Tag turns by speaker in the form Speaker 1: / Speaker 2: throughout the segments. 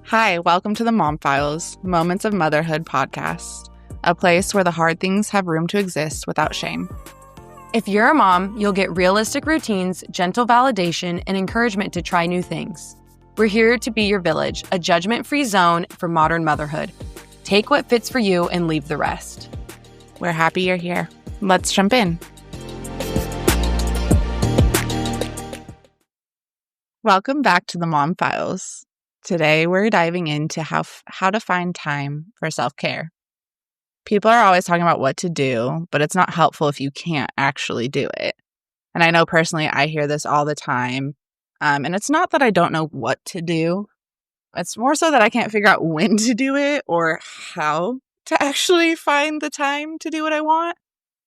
Speaker 1: Hi, welcome to the Mom Files, Moments of Motherhood podcast, a place where the hard things have room to exist without shame.
Speaker 2: If you're a mom, you'll get realistic routines, gentle validation, and encouragement to try new things. We're here to be your village, a judgment-free zone for modern motherhood. Take what fits for you and leave the rest.
Speaker 1: We're happy you're here. Let's jump in. Welcome back to the Mom Files. Today, we're diving into how to find time for self-care. People are always talking about what to do, but it's not helpful if you can't actually do it. And I know personally, I hear this all the time. And it's not that I don't know what to do. It's more so that I can't figure out when to do it or how to actually find the time to do what I want.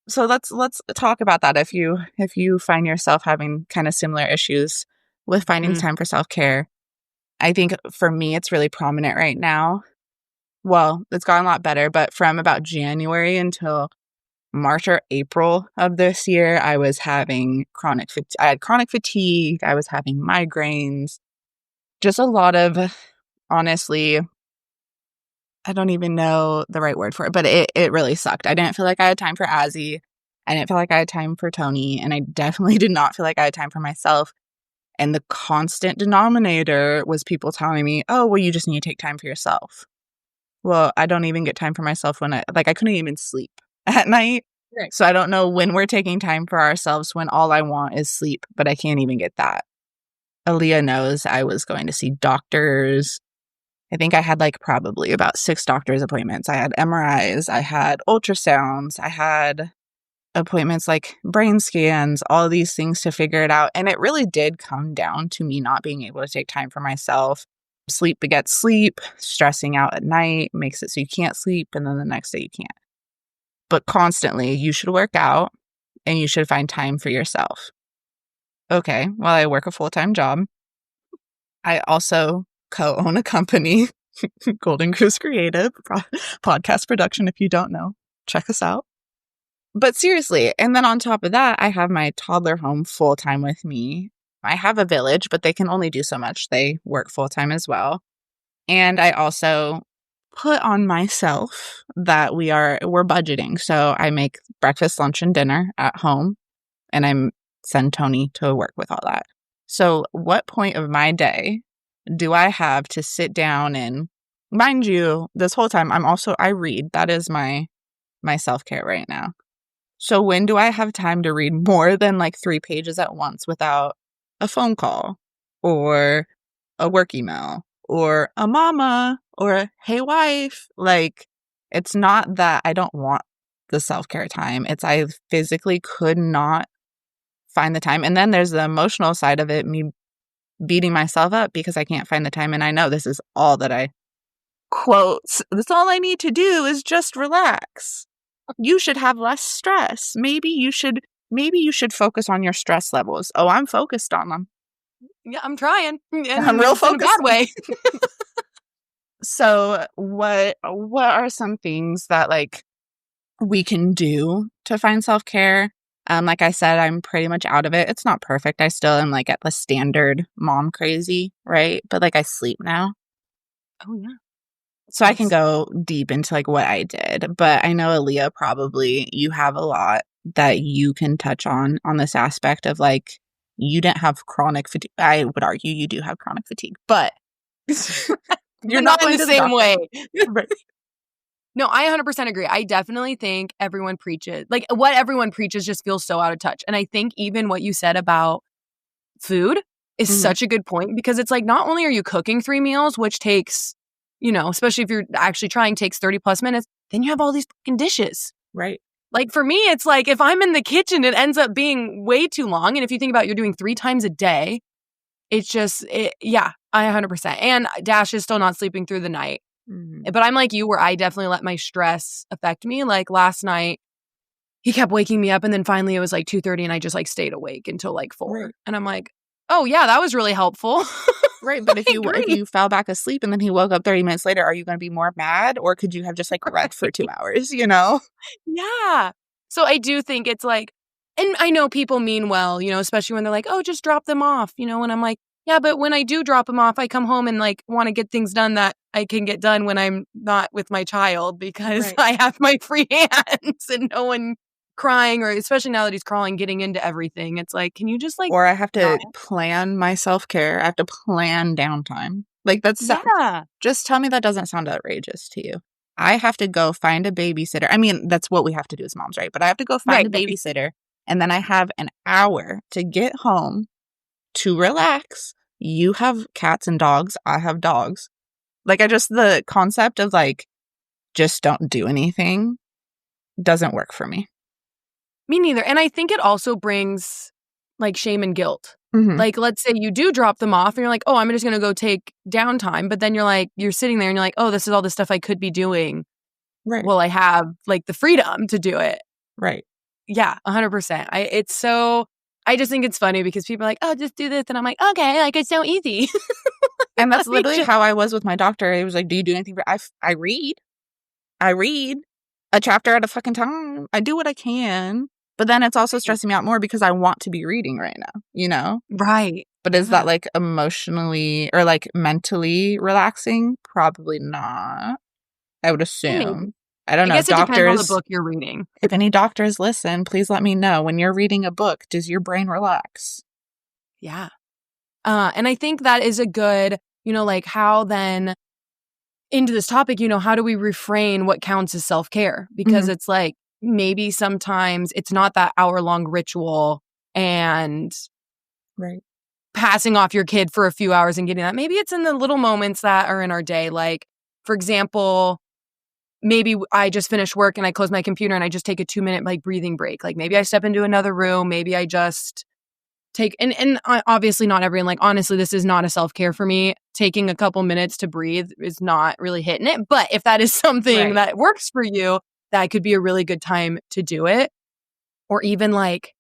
Speaker 1: So let's talk about that if you find yourself having kind of similar issues with finding time for self-care. I think for me, it's really prominent right now. Well, it's gotten a lot better, but from about January until March or April of this year, I was having chronic fatigue. I was having migraines. Just a lot of, honestly, I don't even know the right word for it, but it really sucked. I didn't feel like I had time for Azzy. I didn't feel like I had time for Tony. And I definitely did not feel like I had time for myself. And the constant denominator was people telling me, oh, well, you just need to take time for yourself. Well, I don't even get time for myself when I couldn't even sleep at night. Right. So I don't know when we're taking time for ourselves when all I want is sleep, but I can't even get that. Aleea knows I was going to see doctors. I think I had probably about 6 doctor's appointments. I had MRIs, I had ultrasounds, I had appointments like brain scans, all of these things to figure it out. And it really did come down to me not being able to take time for myself. Sleep begets sleep. Stressing out at night makes it so you can't sleep, and then the next day you can't. But constantly, you should work out and you should find time for yourself. Okay, well, I work a full-time job. I also co-own a company, Golden Goose Creative, podcast production if you don't know. Check us out. But seriously, and then on top of that, I have my toddler home full-time with me. I have a village, but they can only do so much. They work full-time as well. And I also put on myself that we're budgeting. So I make breakfast, lunch, and dinner at home, and I send Tony to work with all that. So what point of my day do I have to sit down and, mind you, this whole time I read. That is my self-care right now. So when do I have time to read more than 3 pages at once without a phone call or a work email or a mama or a hey wife? It's not that I don't want the self-care time. It's I physically could not find the time. And then there's the emotional side of it, me beating myself up because I can't find the time. And I know this is all that I quotes. That's all I need to do is just relax. You should have less stress. Maybe you should focus on your stress levels. Oh, I'm focused on them.
Speaker 2: Yeah, I'm trying. And
Speaker 1: I'm real focused.
Speaker 2: In a bad way.
Speaker 1: So what are some things that we can do to find self-care? Like I said, I'm pretty much out of it. It's not perfect. I still am at the standard mom crazy, right? But I sleep now.
Speaker 2: Oh yeah.
Speaker 1: So I can go deep into what I did, but I know Aleea, probably you have a lot that you can touch on this aspect of you didn't have chronic fatigue. I would argue you do have chronic fatigue, but
Speaker 2: you're not in the same way. Right. No, I 100% agree. I definitely think everyone preaches, what everyone preaches just feels so out of touch. And I think even what you said about food is such a good point, because it's not only are you cooking 3 meals, which takes, especially if you're actually trying, takes 30 plus minutes, then you have all these fucking dishes.
Speaker 1: Right.
Speaker 2: For me, it's if I'm in the kitchen, it ends up being way too long. And if you think about it, you're doing 3 times a day, it's just, yeah, I 100%. And Dash is still not sleeping through the night. Mm-hmm. But I'm like you, where I definitely let my stress affect me. Last night, he kept waking me up, and then finally it was 2:30 and I just stayed awake until 4. Right. And I'm like, oh yeah, that was really helpful.
Speaker 1: Right, but if you fell back asleep and then he woke up 30 minutes later, are you going to be more mad, or could you have just read for 2 hours,
Speaker 2: Yeah. So I do think it's and I know people mean well, especially when they're oh, just drop them off, and I'm like, Yeah, but when I do drop them off, I come home and like want to get things done that I can get done when I'm not with my child because I have my free hands and no one crying, or especially now that he's crawling, getting into everything. It's like, can you just like,
Speaker 1: Or I have to
Speaker 2: not?
Speaker 1: plan my self-care. I have to plan downtime. Like
Speaker 2: Yeah.
Speaker 1: just tell me that doesn't sound outrageous to you. I have to go find a babysitter. I mean, that's what we have to do as moms, right? But I have to go find a
Speaker 2: Right.
Speaker 1: babysitter, and then I have an hour to get home to relax. You have cats and dogs. I have dogs. Like, the concept of like, just don't do anything doesn't work for me.
Speaker 2: Me neither. And I think it also brings like shame and guilt.
Speaker 1: Mm-hmm.
Speaker 2: Like, let's say you do drop them off and you're like, oh, I'm just going to go take downtime. But then you're sitting there and you're like, oh, this is all the stuff I could be doing.
Speaker 1: Right.
Speaker 2: Well, I have like the freedom to do it.
Speaker 1: Right.
Speaker 2: Yeah, 100%. I just think it's funny because people are like, oh, just do this. And I'm like, okay, like it's so easy.
Speaker 1: And that's literally how I was with my doctor. He was like, do you do anything for, I read. I read a chapter at a fucking time. I do what I can. But then it's also stressing me out more because I want to be reading right now, you know?
Speaker 2: Right.
Speaker 1: But is that like emotionally or like mentally relaxing? Probably not. I would assume.
Speaker 2: Maybe.
Speaker 1: I don't know.
Speaker 2: I guess it
Speaker 1: Doctors,
Speaker 2: depends on the book you're reading.
Speaker 1: If any doctors listen, please let me know. When you're reading a book, does your brain relax?
Speaker 2: Yeah. And I think that is a good, like how then into this topic, how do we refrain what counts as self-care? Because it's like, maybe sometimes it's not that hour-long ritual and passing off your kid for a few hours and getting that. Maybe it's in the little moments that are in our day. Like, for example, maybe I just finished work and I close my computer and I just take a 2-minute like breathing break. Like maybe I step into another room. Maybe I just take, and obviously not everyone, like, honestly, this is not a self-care for me. Taking a couple minutes to breathe is not really hitting it. But if that is something that works for you, that could be a really good time to do it. Or even like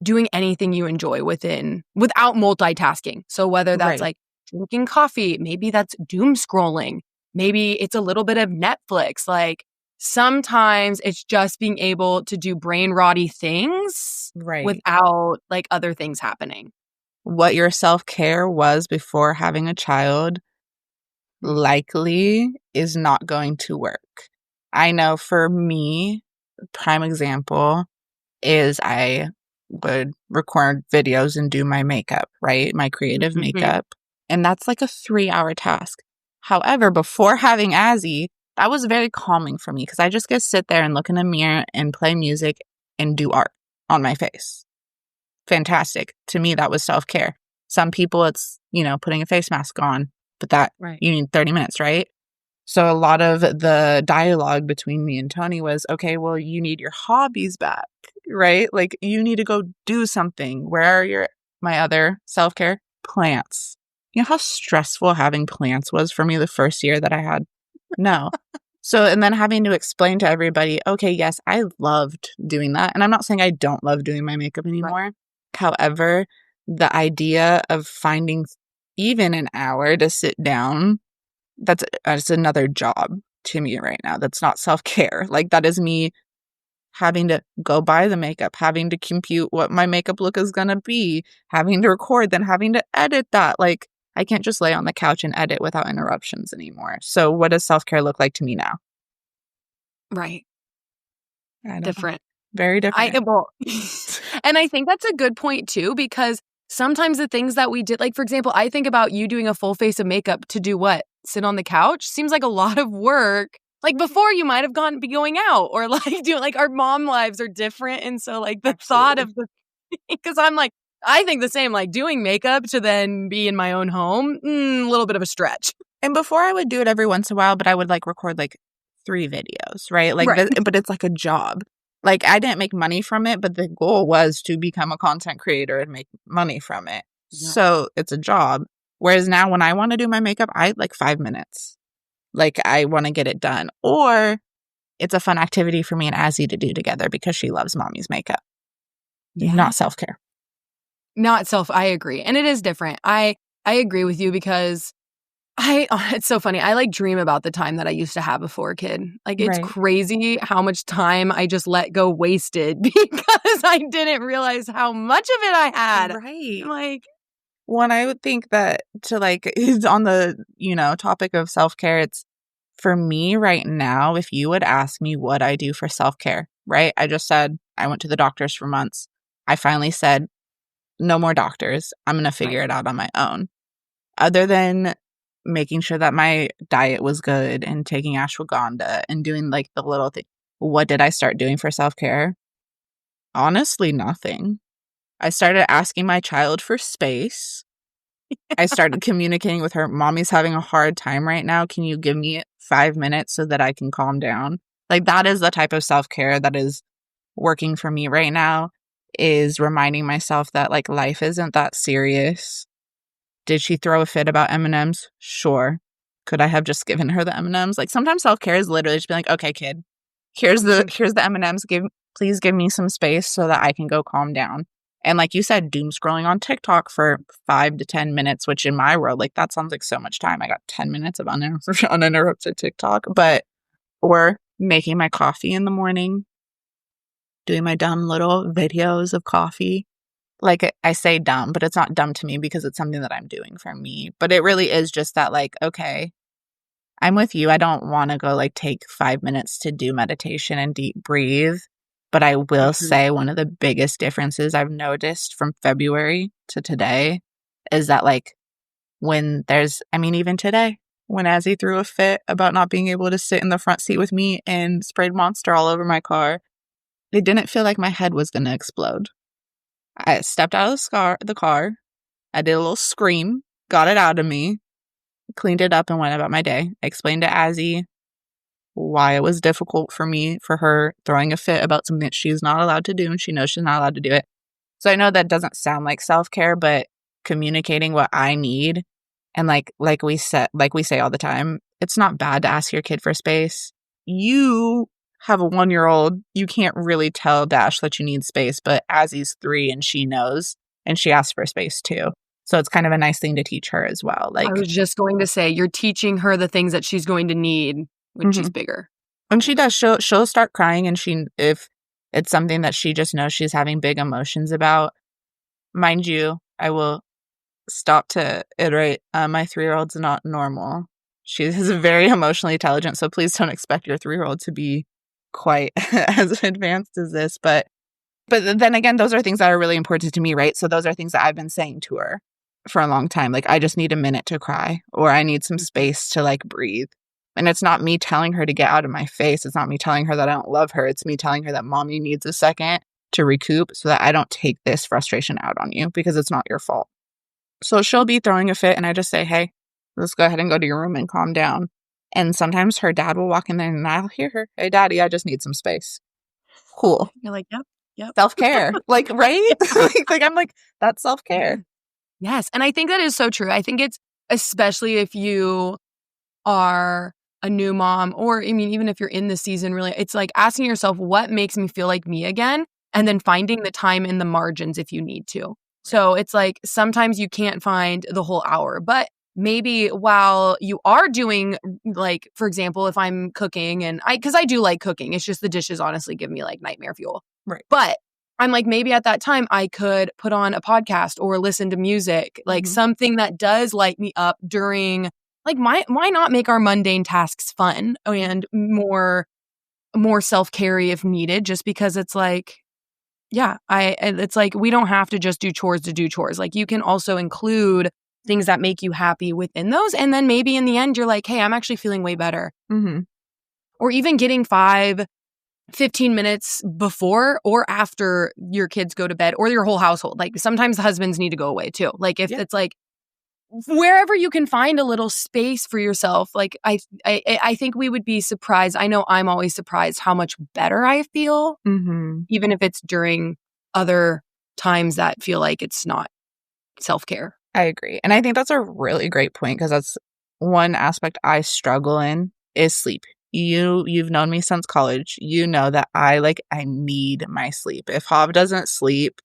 Speaker 2: doing anything you enjoy without multitasking. So whether that's like drinking coffee, maybe that's doom scrolling, maybe it's a little bit of Netflix. Like sometimes it's just being able to do brain rotty things without like other things happening.
Speaker 1: What your self-care was before having a child likely is not going to work. I know for me, prime example is I would record videos and do my makeup, right? My creative makeup. And that's like a 3-hour task. However, before having Azzy, that was very calming for me because I just get to sit there and look in a mirror and play music and do art on my face. Fantastic. To me, that was self-care. Some people, it's, putting a face mask on, but that you need 30 minutes, right? So a lot of the dialogue between me and Tony was, okay, well, you need your hobbies back, right? Like you need to go do something. Where are my other self-care? Plants. You know how stressful having plants was for me the first year that I had? No. So, and then having to explain to everybody, okay, yes, I loved doing that. And I'm not saying I don't love doing my makeup anymore. However, the idea of finding even an hour to sit down, that's another job to me right now. That's not self-care. Like that is me having to go buy the makeup, having to compute what my makeup look is going to be, having to record, then having to edit that. Like I can't just lay on the couch and edit without interruptions anymore. So what does self-care look like to me now?
Speaker 2: Right.
Speaker 1: Different. Very different.
Speaker 2: And I think that's a good point too, because sometimes the things that we did, like for example, I think about you doing a full face of makeup to do what? Sit on the couch? Seems like a lot of work. Like before you might have be going out or like doing, like our mom lives are different. And so like the thought of because I'm like, I think the same, like doing makeup to then be in my own home, a little bit of a stretch.
Speaker 1: And before I would do it every once in a while, but I would like record like 3 videos, right? Like, but it's like a job. Like I didn't make money from it, but the goal was to become a content creator and make money from it. Yeah. So it's a job. Whereas now when I want to do my makeup, I like 5 minutes. Like I want to get it done. Or it's a fun activity for me and Azzy to do together because she loves mommy's makeup. Yeah. Not self-care.
Speaker 2: I agree. And it is different. I agree with you because it's so funny. I like dream about the time that I used to have before a kid. Like it's crazy how much time I just let go wasted because I didn't realize how much of it I had.
Speaker 1: Right.
Speaker 2: Like
Speaker 1: When I would think that to like, is on the, topic of self-care, it's for me right now, if you would ask me what I do for self-care, right? I just said I went to the doctors for months. I finally said, no more doctors. I'm going to figure it out on my own. Other than making sure that my diet was good and taking ashwagandha and doing like the little thing, what did I start doing for self-care? Honestly, nothing. I started asking my child for space. I started communicating with her. Mommy's having a hard time right now. Can you give me 5 minutes so that I can calm down? Like, that is the type of self-care that is working for me right now, is reminding myself that, like, life isn't that serious. Did she throw a fit about M&Ms? Sure. Could I have just given her the M&Ms? Like, sometimes self-care is literally just being like, okay, kid, here's the M&Ms. Please give me some space so that I can go calm down. And like you said, doom scrolling on TikTok for 5 to 10 minutes, which in my world, like, that sounds like so much time. I got 10 minutes of uninterrupted TikTok. Or making my coffee in the morning, doing my dumb little videos of coffee. Like, I say dumb, but it's not dumb to me because it's something that I'm doing for me. But it really is just that, like, okay, I'm with you. I don't want to go like take 5 minutes to do meditation and deep breathe. But I will say one of the biggest differences I've noticed from February to today is that, like, even today, when Azzy threw a fit about not being able to sit in the front seat with me and sprayed Monster all over my car, it didn't feel like my head was going to explode. I stepped out of the car. I did a little scream, got it out of me, cleaned it up, and went about my day. I explained to Azzy why it was difficult for her throwing a fit about something that she's not allowed to do, and she knows she's not allowed to do it. So I know that doesn't sound like self-care, but communicating what I need, and like we say all the time, it's not bad to ask your kid for space. You have a 1-year-old, you can't really tell Dash that you need space, but Azzy's 3 and she knows, and she asks for space too. So it's kind of a nice thing to teach her as well. Like,
Speaker 2: I was just going to say, you're teaching her the things that she's going to need when she's bigger.
Speaker 1: And she does. She'll start crying, and if it's something that she just knows she's having big emotions about, mind you, I will stop to iterate. My 3-year-old's not normal. She is very emotionally intelligent, so please don't expect your 3-year-old to be quite as advanced as this. But then again, those are things that are really important to me, right? So those are things that I've been saying to her for a long time. Like, I just need a minute to cry, or I need some space to like breathe. And it's not me telling her to get out of my face. It's not me telling her that I don't love her. It's me telling her that mommy needs a second to recoup so that I don't take this frustration out on you, because it's not your fault. So she'll be throwing a fit, and I just say, hey, let's go ahead and go to your room and calm down. And sometimes her dad will walk in there and I'll hear her, hey, daddy, I just need some space. Cool.
Speaker 2: You're like, yep.
Speaker 1: Self-care. Like, right? like I'm like, that's self-care.
Speaker 2: Yes. And I think that is so true. I think it's, especially if you are a new mom, or even if you're in the season, really, it's like asking yourself, what makes me feel like me again? And then finding the time in the margins if you need to. So it's like, sometimes you can't find the whole hour, but maybe while you are doing, like, for example, if I'm cooking, and because I do like cooking, it's just the dishes honestly give me like nightmare fuel.
Speaker 1: Right.
Speaker 2: But I'm like, maybe at that time I could put on a podcast or listen to music, like something that does light me up during, like, why not make our mundane tasks fun and more self-care if needed, just because it's like, yeah, it's like, we don't have to just do chores to do chores. Like, you can also include things that make you happy within those. And then maybe in the end, you're like, hey, I'm actually feeling way better. Or even getting 15 minutes before or after your kids go to bed, or your whole household. Like, sometimes the husbands need to go away too. Like, if it's like, wherever you can find a little space for yourself, like, I think we would be surprised. I know I'm always surprised how much better I feel, even if it's during other times that feel like it's not self-care.
Speaker 1: I agree. And I think that's a really great point, because that's one aspect I struggle in is sleep. You've known me since college. You know that I need my sleep. If Hav doesn't sleep,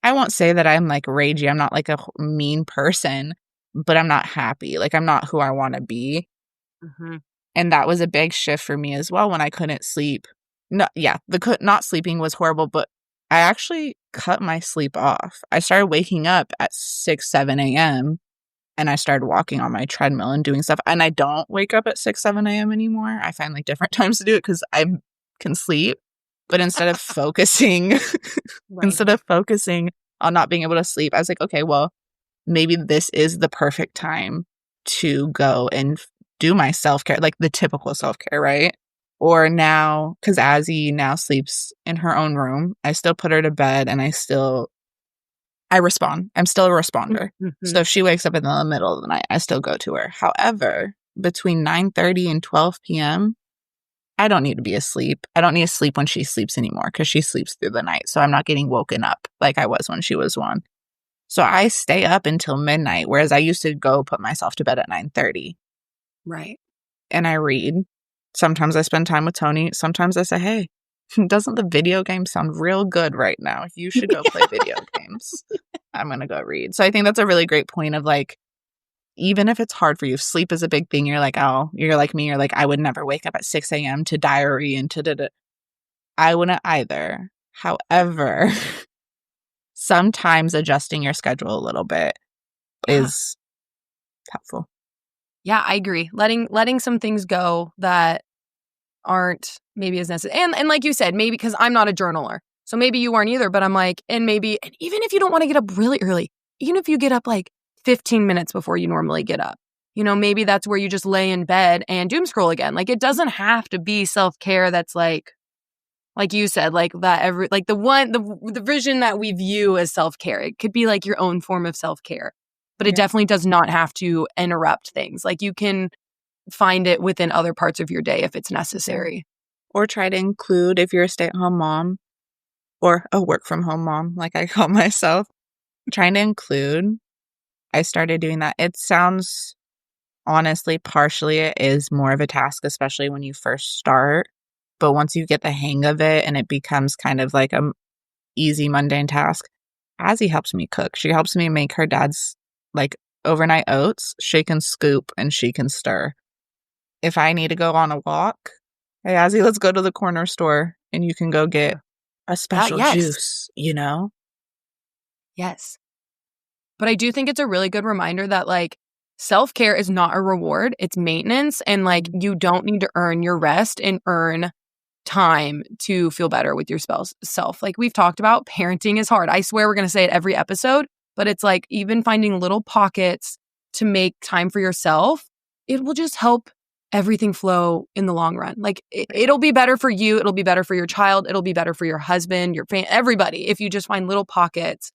Speaker 1: I won't say that I'm like ragey. I'm not like a mean person, but I'm not happy. Like, I'm not who I want to be. And that was a big shift for me as well when I couldn't sleep. No, yeah, not sleeping was horrible, but I actually cut my sleep off. I started waking up at 6, 7 a.m. and I started walking on my treadmill and doing stuff. And I don't wake up at 6, 7 a.m. anymore. I find like different times to do it because I can sleep. But instead of focusing,
Speaker 2: Right.
Speaker 1: on not being able to sleep, I was like, okay, well, maybe this is the perfect time to go and do my self-care, like the typical self-care, right? Or now, because Azzy now sleeps in her own room, I still put her to bed and I respond. I'm still a responder.
Speaker 2: Mm-hmm.
Speaker 1: So if she wakes up in the middle of the night, I still go to her. However, between 9:30 and 12 p.m., I don't need to be asleep. I don't need to sleep when she sleeps anymore because she sleeps through the night. So I'm not getting woken up like I was when she was one. So I stay up until midnight, whereas I used to go put myself to bed at 9:30.
Speaker 2: Right.
Speaker 1: And I read. Sometimes I spend time with Tony. Sometimes I say, hey, doesn't the video game sound real good right now? You should go play video games. I'm going to go read. So I think that's a really great point of like, even if it's hard for you, if sleep is a big thing, you're like, oh, you're like me. You're like, I would never wake up at 6 a.m. to diary and to da-da. I wouldn't either. However, sometimes adjusting your schedule a little bit is helpful.
Speaker 2: Yeah, I agree. Letting some things go that aren't maybe as necessary. And like you said, maybe because I'm not a journaler. So maybe you aren't either, but I'm like, and even if you don't want to get up really early, even if you get up like 15 minutes before you normally get up, maybe that's where you just lay in bed and doom scroll again. Like it doesn't have to be self-care that's like you said, like that the vision that we view as self-care. It could be like your own form of self-care, but it definitely does not have to interrupt things. Like you can find it within other parts of your day if it's necessary.
Speaker 1: Or try to include, if you're a stay-at-home mom or a work-from-home mom, like I call myself, trying to include. I started doing that. It sounds, honestly, partially it is more of a task, especially when you first start. But once you get the hang of it and it becomes kind of like a easy, mundane task, Azzy helps me cook. She helps me make her dad's like overnight oats. She can scoop and she can stir. If I need to go on a walk, hey, Azzy, let's go to the corner store and you can go get a special juice,
Speaker 2: Yes. But I do think it's a really good reminder that like self-care is not a reward, it's maintenance. And like you don't need to earn your rest and earn time to feel better with your self. Like we've talked about, parenting is hard. I swear we're going to say it every episode, but it's like even finding little pockets to make time for yourself, it will just help everything flow in the long run. Like it'll be better for you. It'll be better for your child. It'll be better for your husband, your family, everybody. If you just find little pockets,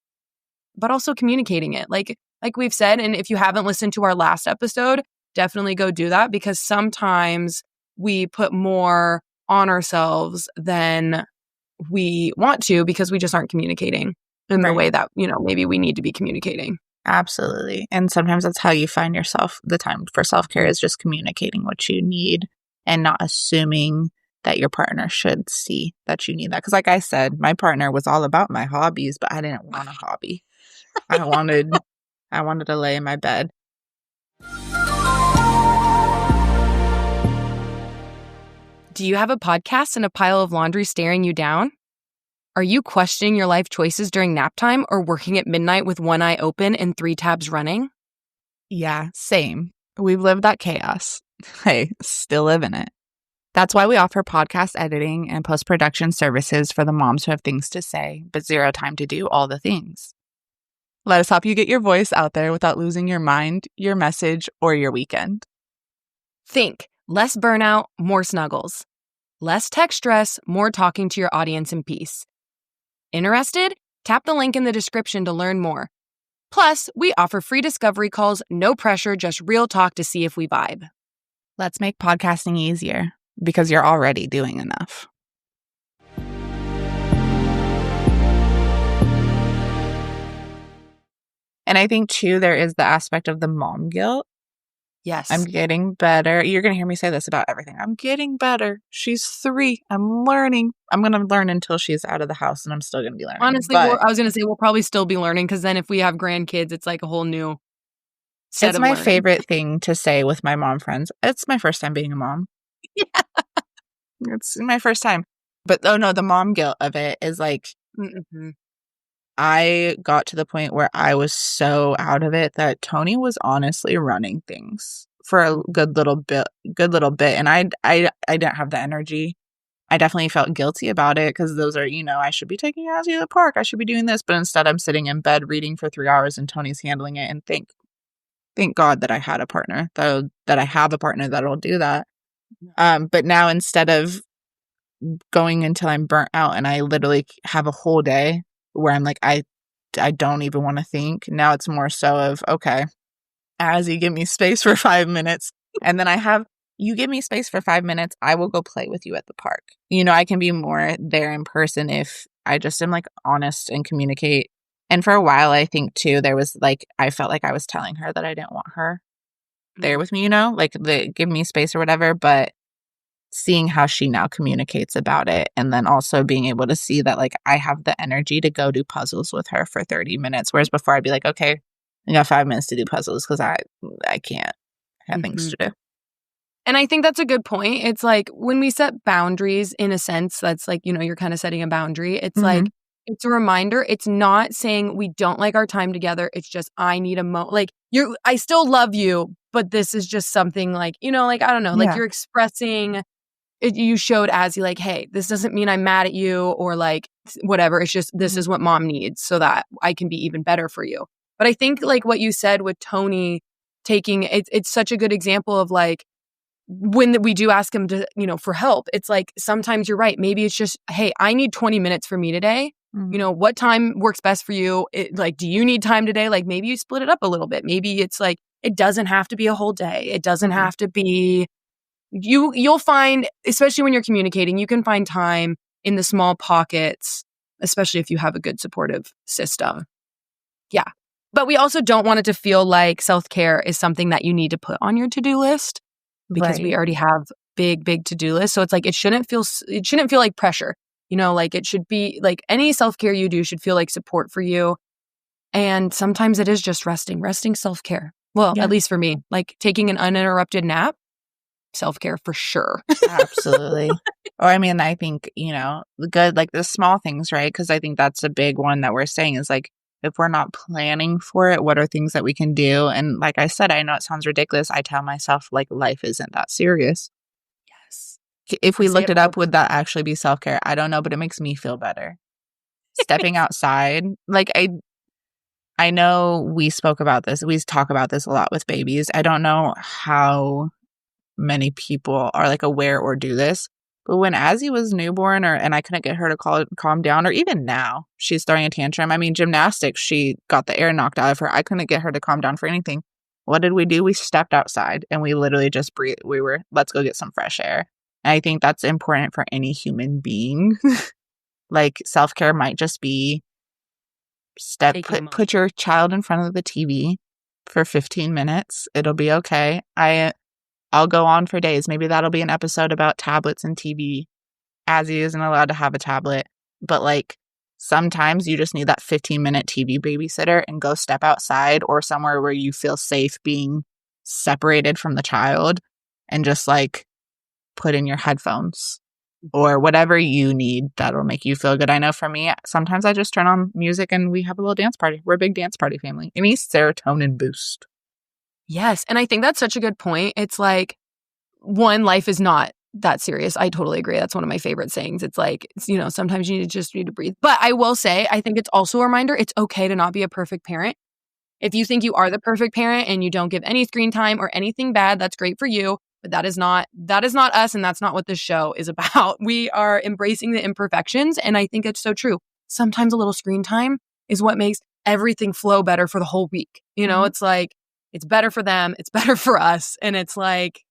Speaker 2: but also communicating it. Like we've said, and if you haven't listened to our last episode, definitely go do that because sometimes we put more on ourselves than we want to because we just aren't communicating in the way that, maybe we need to be communicating.
Speaker 1: Absolutely. And sometimes that's how you find yourself. The time for self-care is just communicating what you need and not assuming that your partner should see that you need that. Because like I said, my partner was all about my hobbies, but I didn't want a hobby. I wanted to lay in my bed.
Speaker 2: Do you have a podcast and a pile of laundry staring you down? Are you questioning your life choices during nap time or working at midnight with one eye open and 3 tabs running?
Speaker 1: Yeah, same. We've lived that chaos. Hey, still living it. That's why we offer podcast editing and post-production services for the moms who have things to say, but zero time to do all the things. Let us help you get your voice out there without losing your mind, your message, or your weekend.
Speaker 2: Think less burnout, more snuggles. Less tech stress, more talking to your audience in peace. Interested? Tap the link in the description to learn more. Plus, we offer free discovery calls, no pressure, just real talk to see if we vibe.
Speaker 1: Let's make podcasting easier because you're already doing enough. And I think, too, there is the aspect of the mom guilt.
Speaker 2: Yes.
Speaker 1: I'm getting better. You're going to hear me say this about everything. I'm getting better. She's 3. I'm learning. I'm going to learn until she's out of the house, and I'm still going to be learning.
Speaker 2: Honestly, I was going to say we'll probably still be learning because then if we have grandkids, it's like a whole new set
Speaker 1: it's
Speaker 2: of
Speaker 1: my
Speaker 2: learning.
Speaker 1: favorite thing to say with my mom friends. It's my first time being a mom.
Speaker 2: Yeah.
Speaker 1: It's my first time. But oh no, the mom guilt of it is like, I got to the point where I was so out of it that Tony was honestly running things for a good little bit, and I didn't have the energy. I definitely felt guilty about it because those are, I should be taking Azzy to the park. I should be doing this, but instead I'm sitting in bed reading for 3 hours and Tony's handling it. And thank God that I had a partner that I have a partner that'll do that. But now instead of going until I'm burnt out and I literally have a whole day where I'm like, I don't even want to think. Now it's more so of, okay, Azzy, give me space for 5 minutes. And then you give me space for 5 minutes, I will go play with you at the park. I can be more there in person if I just am like honest and communicate. And for a while, I think too, there was like, I felt like I was telling her that I didn't want her there with me, like the give me space or whatever. But seeing how she now communicates about it, and then also being able to see that like I have the energy to go do puzzles with her for 30 minutes. Whereas before I'd be like, okay, I got 5 minutes to do puzzles because I can't have things to do.
Speaker 2: And I think that's a good point. It's like when we set boundaries, in a sense, that's like, you're kind of setting a boundary. It's like, it's a reminder. It's not saying we don't like our time together. It's just, I need a like I still love you, but this is just something like, like, I don't know, like you're expressing it. You showed Azzy like, hey, this doesn't mean I'm mad at you or like whatever. It's just, this is what mom needs so that I can be even better for you. But I think like what you said with Tony taking, it's such a good example of like, when we do ask him to, for help, it's like, sometimes you're right. Maybe it's just, hey, I need 20 minutes for me today. What time works best for you? Like, do you need time today? Like, maybe you split it up a little bit. Maybe it's like, it doesn't have to be a whole day. It doesn't have to be, you'll find, especially when you're communicating, you can find time in the small pockets, especially if you have a good supportive system. Yeah. But we also don't want it to feel like self-care is something that you need to put on your to-do list, because we already have big to-do lists. So it's like, it shouldn't feel like pressure, like it should be like any self-care you do should feel like support for you. And sometimes it is just resting self-care. Well, at least for me, like taking an uninterrupted nap, self-care for sure.
Speaker 1: Absolutely. Or I mean, I think, the good, like the small things, right? Because I think that's a big one that we're saying is like, if we're not planning for it, what are things that we can do? And like I said, I know it sounds ridiculous. I tell myself like life isn't that serious.
Speaker 2: Yes.
Speaker 1: If we looked it up, would that actually be self-care? I don't know, but it makes me feel better. Stepping outside. Like I know we spoke about this. We talk about this a lot with babies. I don't know how many people are like aware or do this. But when Azzy was newborn and I couldn't get her to calm down, or even now, she's throwing a tantrum. I mean, gymnastics, she got the air knocked out of her. I couldn't get her to calm down for anything. What did we do? We stepped outside and we literally just breathed. Let's go get some fresh air. And I think that's important for any human being. Like self-care might just be put your child in front of the TV for 15 minutes. It'll be okay. I'll go on for days. Maybe that'll be an episode about tablets and TV. Azzy isn't allowed to have a tablet. But like sometimes you just need that 15-minute TV babysitter and go step outside or somewhere where you feel safe being separated from the child and just like put in your headphones or whatever you need that'll make you feel good. I know for me, sometimes I just turn on music and we have a little dance party. We're a big dance party family. It needs serotonin boost.
Speaker 2: Yes. And I think that's such a good point. It's like, one, life is not that serious. I totally agree. That's one of my favorite sayings. It's like, sometimes you just need to breathe. But I will say, I think it's also a reminder, it's okay to not be a perfect parent. If you think you are the perfect parent and you don't give any screen time or anything bad, that's great for you. But that is not us. And that's not what this show is about. We are embracing the imperfections. And I think it's so true. Sometimes a little screen time is what makes everything flow better for the whole week. It's like, it's better for them. It's better for us. And it's like,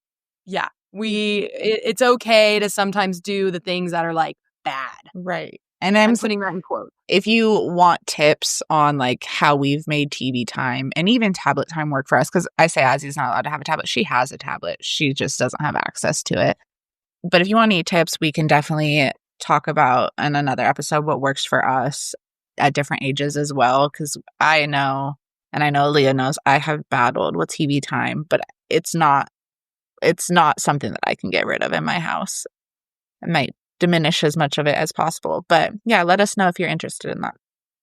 Speaker 2: yeah, it's okay to sometimes do the things that are like bad.
Speaker 1: Right. And I'm
Speaker 2: putting that in quotes.
Speaker 1: If you want tips on like how we've made TV time and even tablet time work for us, because I say Azzy's not allowed to have a tablet. She has a tablet. She just doesn't have access to it. But if you want any tips, we can definitely talk about in another episode what works for us at different ages as well. Because I know, and I know Aleea knows, I have battled with TV time, but it's not something that I can get rid of in my house. I might diminish as much of it as possible. But yeah, let us know if you're interested in that.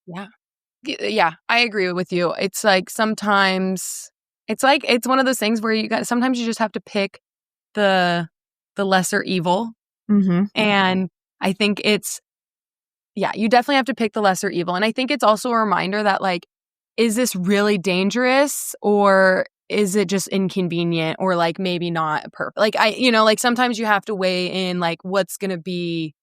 Speaker 2: Yeah. Yeah, I agree with you. It's like sometimes it's one of those things where sometimes you just have to pick the lesser evil.
Speaker 1: Mm-hmm.
Speaker 2: And I think you definitely have to pick the lesser evil. And I think it's also a reminder that like, is this really dangerous or is it just inconvenient or like maybe not perfect? Like like sometimes you have to weigh in like what's going to be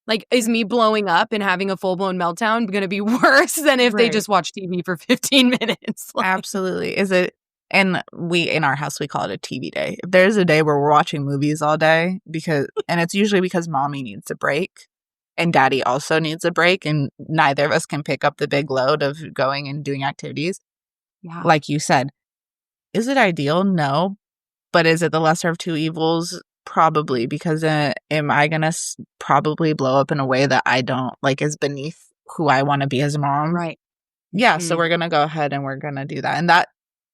Speaker 2: like, is me blowing up and having a full blown meltdown going to be worse than if they
Speaker 1: Right.
Speaker 2: just watch TV for 15 minutes? Like,
Speaker 1: Absolutely. Is it? And in our house, we call it a TV day. If there's a day where we're watching movies all day, and it's usually because mommy needs a break and daddy also needs a break, and neither of us can pick up the big load of going and doing activities.
Speaker 2: yeah.
Speaker 1: Like you said, is it ideal? No. But is it the lesser of two evils? Probably, because am I going to probably blow up in a way that I don't like is beneath who I want to be as a mom?
Speaker 2: Right.
Speaker 1: Yeah, so we're going to go ahead and we're going to do that. And that,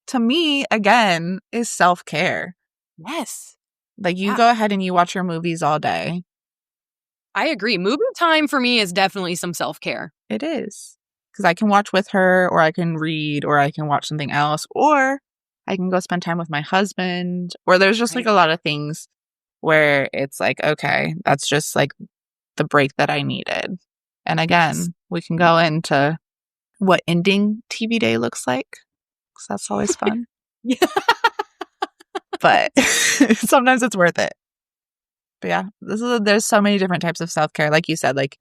Speaker 1: to me, again, is self-care.
Speaker 2: Yes.
Speaker 1: Like, you go ahead and you watch your movies all day.
Speaker 2: I agree. Movie time for me is definitely some self-care.
Speaker 1: It is. Because I can watch with her, or I can read, or I can watch something else, or I can go spend time with my husband, or there's just like a lot of things where it's like, okay, that's just like the break that I needed. And again, we can go into what ending TV day looks like, because that's always fun.
Speaker 2: Yeah.
Speaker 1: But sometimes it's worth it. But yeah, there's so many different types of self-care. Like you said, like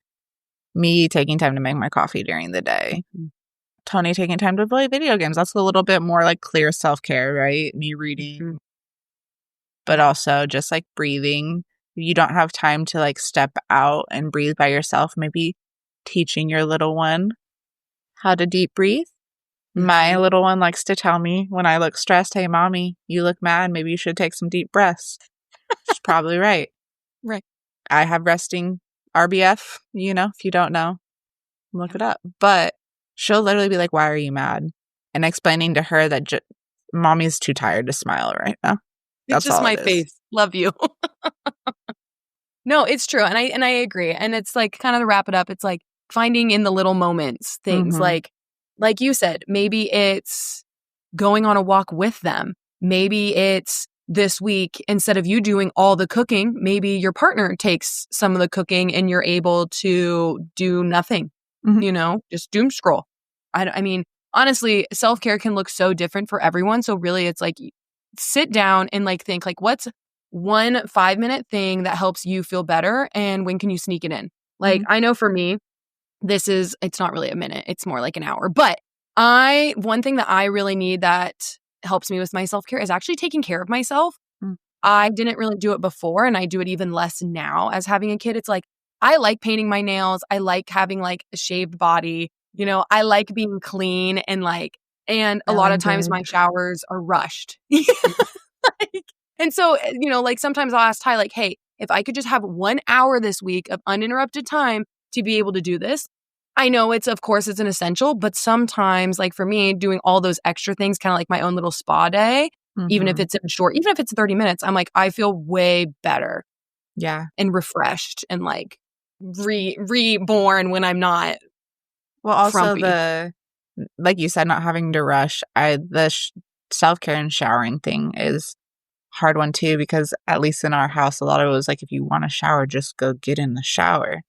Speaker 1: me taking time to make my coffee during the day. Tony taking time to play video games. That's a little bit more like clear self-care, right? Me reading. But also just like breathing. You don't have time to like step out and breathe by yourself. Maybe teaching your little one how to deep breathe. My little one likes to tell me when I look stressed, hey, mommy, you look mad. Maybe you should take some deep breaths. She's probably right.
Speaker 2: Right.
Speaker 1: I have resting RBF, if you don't know, look it up. But she'll literally be like, why are you mad? And explaining to her that mommy's too tired to smile right now.
Speaker 2: That's just my face. Love you. No, it's true. And I agree. And it's like kind of to wrap it up. It's like finding in the little moments things like you said, maybe it's going on a walk with them. Maybe it's this week, instead of you doing all the cooking, maybe your partner takes some of the cooking and you're able to do nothing, just doom scroll. I mean, honestly, self-care can look so different for everyone. So really it's like sit down and like think like what's one 5-minute thing that helps you feel better and when can you sneak it in? Like I know for me, it's not really a minute, it's more like an hour. But one thing that I really need that helps me with my self-care is actually taking care of myself. I didn't really do it before and I do it even less now as having a kid. It's like, I like painting my nails. I like having like a shaved body. I like being clean and a lot of times my showers are rushed. And so, like sometimes I'll ask Ty like, hey, if I could just have 1 hour this week of uninterrupted time to be able to do this. I know of course it's an essential, but sometimes like for me doing all those extra things, kind of like my own little spa day, even if it's even if it's 30 minutes, I'm like, I feel way better.
Speaker 1: Yeah.
Speaker 2: And refreshed and like reborn when I'm not.
Speaker 1: Well, also
Speaker 2: frumpy.
Speaker 1: like you said, not having to rush. The self-care and showering thing is hard one too, because at least in our house, a lot of it was like, if you want to shower, just go get in the shower.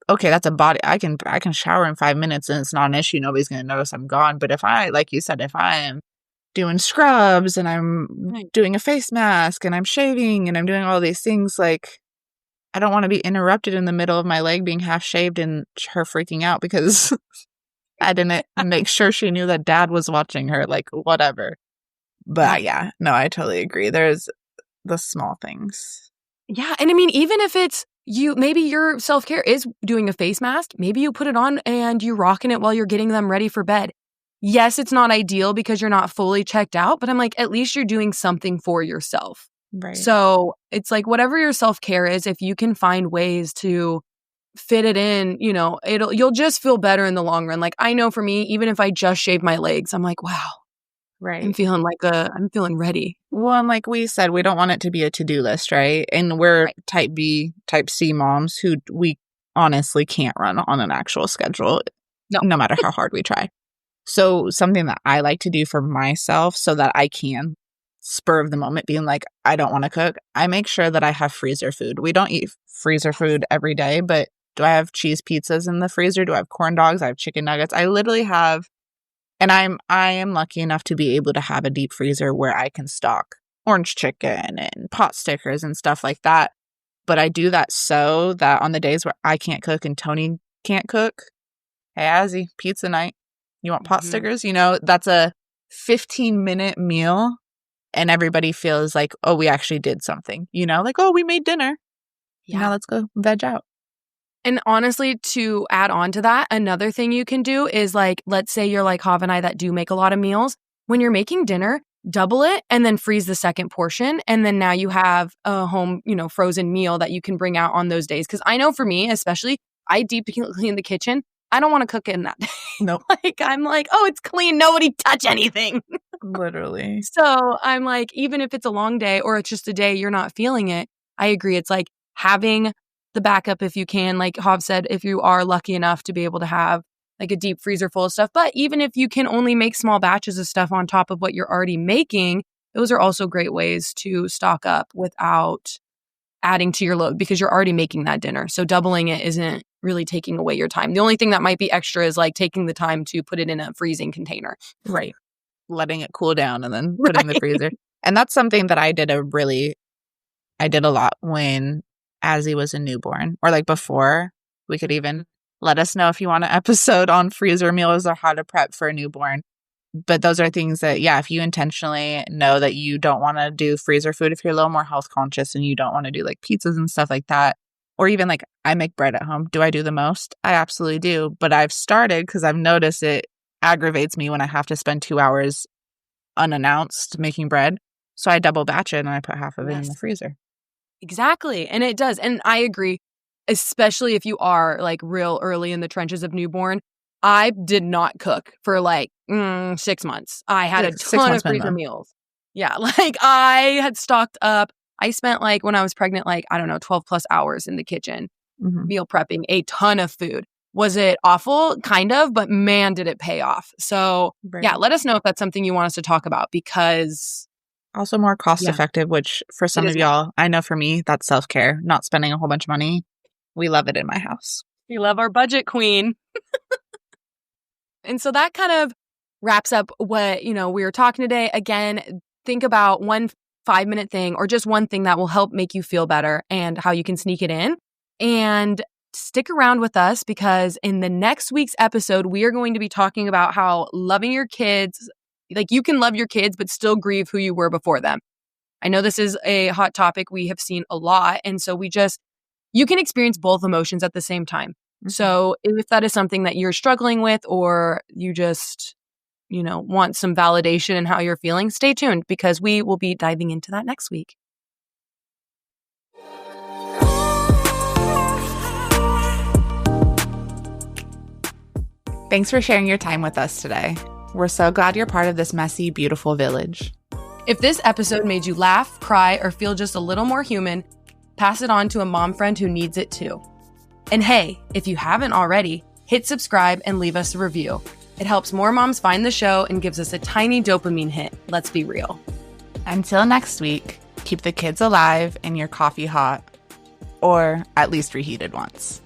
Speaker 1: Okay, that's a body. I can shower in 5 minutes and it's not an issue. Nobody's going to notice I'm gone. But like you said, if I am doing scrubs and I'm doing a face mask and I'm shaving and I'm doing all these things, like I don't want to be interrupted in the middle of my leg being half shaved and her freaking out because I didn't make sure she knew that dad was watching her, like whatever. But yeah, no, I totally agree. There's the small things.
Speaker 2: Yeah. And I mean, even if it's maybe your self-care is doing a face mask, maybe you put it on and you rocking it while you're getting them ready for bed. Yes, it's not ideal because you're not fully checked out, but I'm like, at least you're doing something for yourself.
Speaker 1: Right.
Speaker 2: So it's like whatever your self-care is, if you can find ways to fit it in, you'll just feel better in the long run. Like I know for me, even if I just shave my legs, I'm like, wow.
Speaker 1: Right.
Speaker 2: I'm feeling ready.
Speaker 1: Well, and like we said, we don't want it to be a to-do list, right? And we're type B, type C moms who we honestly can't run on an actual schedule. no matter how hard we try. So something that I like to do for myself so that I can spur of the moment being like, I don't want to cook. I make sure that I have freezer food. We don't eat freezer food every day, but do I have cheese pizzas in the freezer? Do I have corn dogs? I have chicken nuggets. I literally have, and I am lucky enough to be able to have a deep freezer where I can stock orange chicken and pot stickers and stuff like that. But I do that so that on the days where I can't cook and Tony can't cook, hey, Azzy, pizza night. You want pot stickers? You know, that's a 15-minute meal and everybody feels like, oh, we actually did something. You know, like, oh, we made dinner. Yeah. Now let's go veg out.
Speaker 2: And honestly, to add on to that, another thing you can do is like, let's say you're like Hav and I that do make a lot of meals. When you're making dinner, double it and then freeze the second portion. And then now you have a home, frozen meal that you can bring out on those days. Because I know for me, especially, I deep clean the kitchen. I don't want to cook in that day.
Speaker 1: Nope.
Speaker 2: Like, I'm like, oh, it's clean. Nobody touch anything.
Speaker 1: Literally.
Speaker 2: So I'm like, even if it's a long day or it's just a day you're not feeling it, I agree. It's like having the backup if you can. Like Hav said, if you are lucky enough to be able to have like a deep freezer full of stuff. But even if you can only make small batches of stuff on top of what you're already making, those are also great ways to stock up without adding to your load because you're already making that dinner. So doubling it isn't really taking away your time. The only thing that might be extra is like taking the time to put it in a freezing container.
Speaker 1: Right. Letting it cool down and then put it in the freezer. And that's something that I did a lot when Azzy was a newborn or like before. We could even let us know if you want an episode on freezer meals or how to prep for a newborn. But those are things that, yeah, if you intentionally know that you don't want to do freezer food, if you're a little more health conscious and you don't want to do like pizzas and stuff like that, or even like I make bread at home. Do I do the most? I absolutely do. But I've started because I've noticed it aggravates me when I have to spend 2 hours unannounced making bread. So I double batch it and I put half of it in the freezer.
Speaker 2: Exactly. And it does. And I agree, especially if you are like real early in the trenches of newborn. I did not cook for like 6 months. I had a ton of freezer meals. Yeah. Like I had stocked up. I spent like when I was pregnant, like, I don't know, 12 plus hours in the kitchen, meal prepping a ton of food. Was it awful? Kind of, but man, did it pay off. So yeah, let us know if that's something you want us to talk about because
Speaker 1: also more cost effective, which for some of y'all, I know for me, that's self-care, not spending a whole bunch of money. We love it in my house.
Speaker 2: We love our budget queen. And so that kind of wraps up what, we were talking today. Again, think about one 5-minute thing or just one thing that will help make you feel better and how you can sneak it in. And stick around with us because in the next week's episode, we are going to be talking about how loving your kids, like you can love your kids, but still grieve who you were before them. I know this is a hot topic we have seen a lot. And so you can experience both emotions at the same time. So if that is something that you're struggling with or you just, want some validation in how you're feeling, stay tuned because we will be diving into that next week.
Speaker 1: Thanks for sharing your time with us today. We're so glad you're part of this messy, beautiful village.
Speaker 2: If this episode made you laugh, cry, or feel just a little more human, pass it on to a mom friend who needs it too. And hey, if you haven't already, hit subscribe and leave us a review. It helps more moms find the show and gives us a tiny dopamine hit. Let's be real.
Speaker 1: Until next week, keep the kids alive and your coffee hot, or at least reheated once.